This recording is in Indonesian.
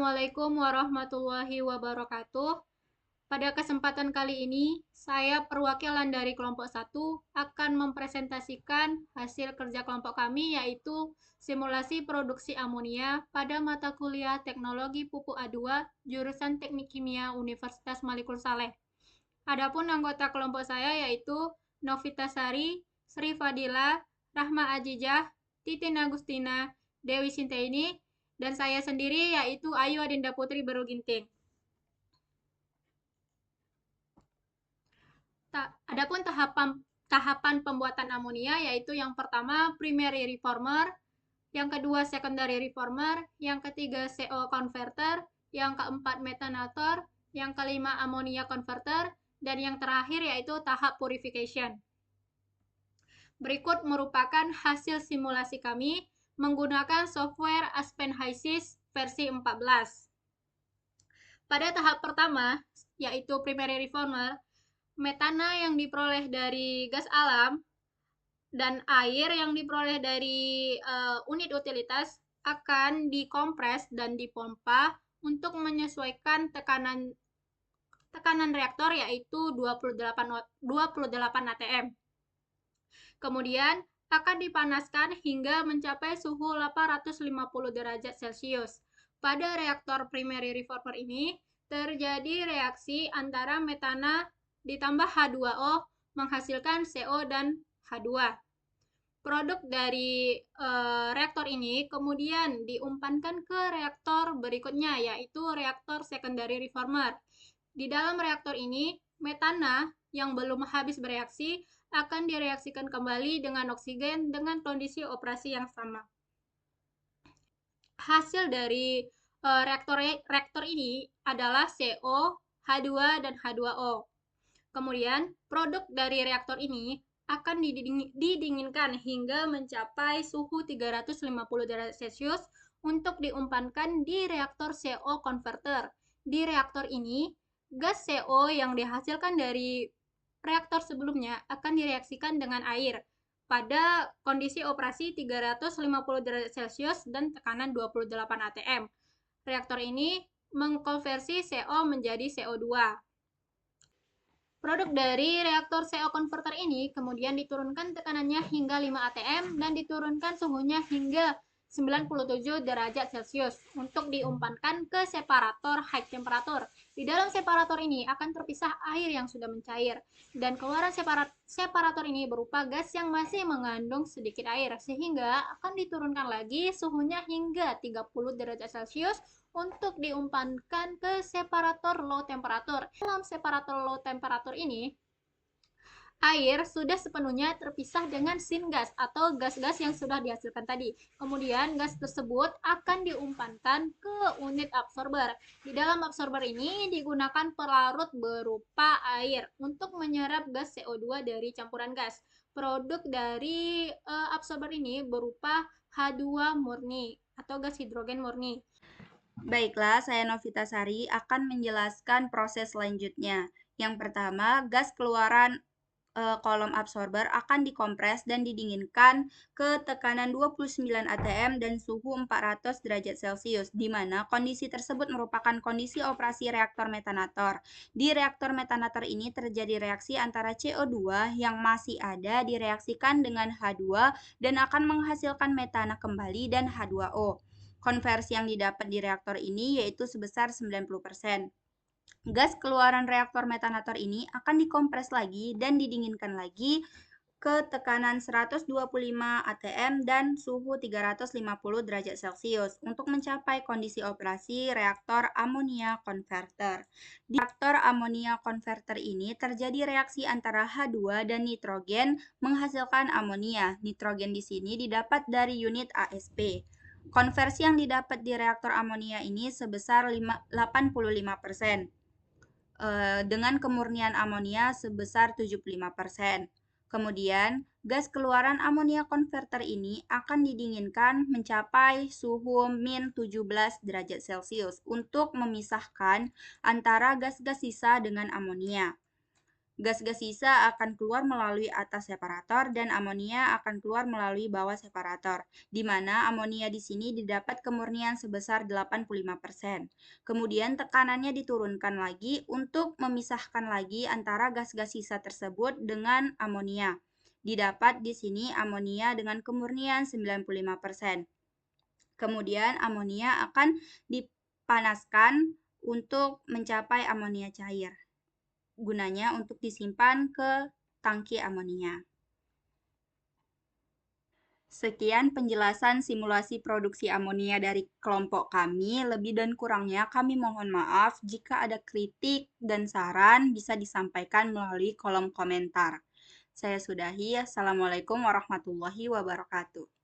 Assalamualaikum warahmatullahi wabarakatuh. Pada kesempatan kali ini, saya perwakilan dari kelompok 1 akan mempresentasikan hasil kerja kelompok kami yaitu simulasi produksi amonia pada mata kuliah Teknologi Pupuk A2 jurusan Teknik Kimia Universitas Malikul Saleh. Adapun anggota kelompok saya yaitu Novita Sari, Sri Fadila, Rahma Ajijah, Titin Agustina, Dewi Sintaini, dan saya sendiri yaitu Ayu Adinda Putri Beruginting. Adapun tahapan pembuatan amonia yaitu yang pertama primary reformer, yang kedua secondary reformer, yang ketiga CO converter, yang keempat metanator, yang kelima ammonia converter, dan yang terakhir yaitu tahap purification. Berikut merupakan hasil simulasi kami menggunakan software Aspen HYSYS versi 14. Pada tahap pertama, yaitu primary reformer, metana yang diperoleh dari gas alam dan air yang diperoleh dari unit utilitas akan dikompres dan dipompa untuk menyesuaikan tekanan reaktor yaitu 28 atm. Kemudian akan dipanaskan hingga mencapai suhu 850 derajat Celcius. Pada reaktor primary reformer ini terjadi reaksi antara metana ditambah H2O menghasilkan CO dan H2. Produk dari reaktor ini kemudian diumpankan ke reaktor berikutnya yaitu reaktor secondary reformer. Di dalam reaktor ini metana yang belum habis bereaksi akan direaksikan kembali dengan oksigen dengan kondisi operasi yang sama. Hasil dari reaktor ini adalah CO, H2, dan H2O. Kemudian, produk dari reaktor ini akan didinginkan hingga mencapai suhu 350 derajat Celcius untuk diumpankan di reaktor CO converter. Di reaktor ini, gas CO yang dihasilkan dari reaktor sebelumnya akan direaksikan dengan air pada kondisi operasi 350 derajat Celcius dan tekanan 28 atm. Reaktor ini mengkonversi CO menjadi CO2. Produk dari reaktor CO converter ini kemudian diturunkan tekanannya hingga 5 atm dan diturunkan suhunya hingga 97 derajat Celcius untuk diumpankan ke separator high temperature. Di dalam separator ini akan terpisah air yang sudah mencair dan keluaran separator ini berupa gas yang masih mengandung sedikit air sehingga akan diturunkan lagi suhunya hingga 30 derajat Celcius untuk diumpankan ke separator low temperature. Dalam separator low temperature ini air sudah sepenuhnya terpisah dengan syngas atau gas-gas yang sudah dihasilkan tadi. Kemudian gas tersebut akan diumpankan ke unit absorber. Di dalam absorber ini digunakan pelarut berupa air untuk menyerap gas CO2 dari campuran gas. Produk dari absorber ini berupa H2 murni atau gas hidrogen murni. Baiklah, saya Novita Sari akan menjelaskan proses selanjutnya. Yang pertama, gas keluaran kolom absorber akan dikompres dan didinginkan ke tekanan 29 atm dan suhu 400 derajat Celcius, di mana kondisi tersebut merupakan kondisi operasi reaktor metanator. Di reaktor metanator ini terjadi reaksi antara CO2 yang masih ada direaksikan dengan H2 dan akan menghasilkan metana kembali dan H2O. Konversi yang didapat di reaktor ini yaitu sebesar 90%. Gas keluaran reaktor metanator ini akan dikompres lagi dan didinginkan lagi ke tekanan 125 atm dan suhu 350 derajat Celcius untuk mencapai kondisi operasi reaktor amonia converter. Di reaktor amonia converter ini terjadi reaksi antara H2 dan nitrogen menghasilkan amonia. Nitrogen di sini didapat dari unit ASP. Konversi yang didapat di reaktor amonia ini sebesar 85%. Dengan kemurnian amonia sebesar 75%. Kemudian, gas keluaran amonia converter ini akan didinginkan mencapai suhu min 17 derajat Celcius untuk memisahkan antara gas-gas sisa dengan amonia. Gas-gas sisa akan keluar melalui atas separator dan amonia akan keluar melalui bawah separator, di mana amonia di sini didapat kemurnian sebesar 85%. Kemudian tekanannya diturunkan lagi untuk memisahkan lagi antara gas-gas sisa tersebut dengan amonia. Didapat di sini amonia dengan kemurnian 95%. Kemudian amonia akan dipanaskan untuk mencapai amonia cair. Gunanya untuk disimpan ke tangki amonia. Sekian penjelasan simulasi produksi amonia dari kelompok kami. Lebih dan kurangnya kami mohon maaf. Jika ada kritik dan saran bisa disampaikan melalui kolom komentar. Saya sudahi. Assalamualaikum warahmatullahi wabarakatuh.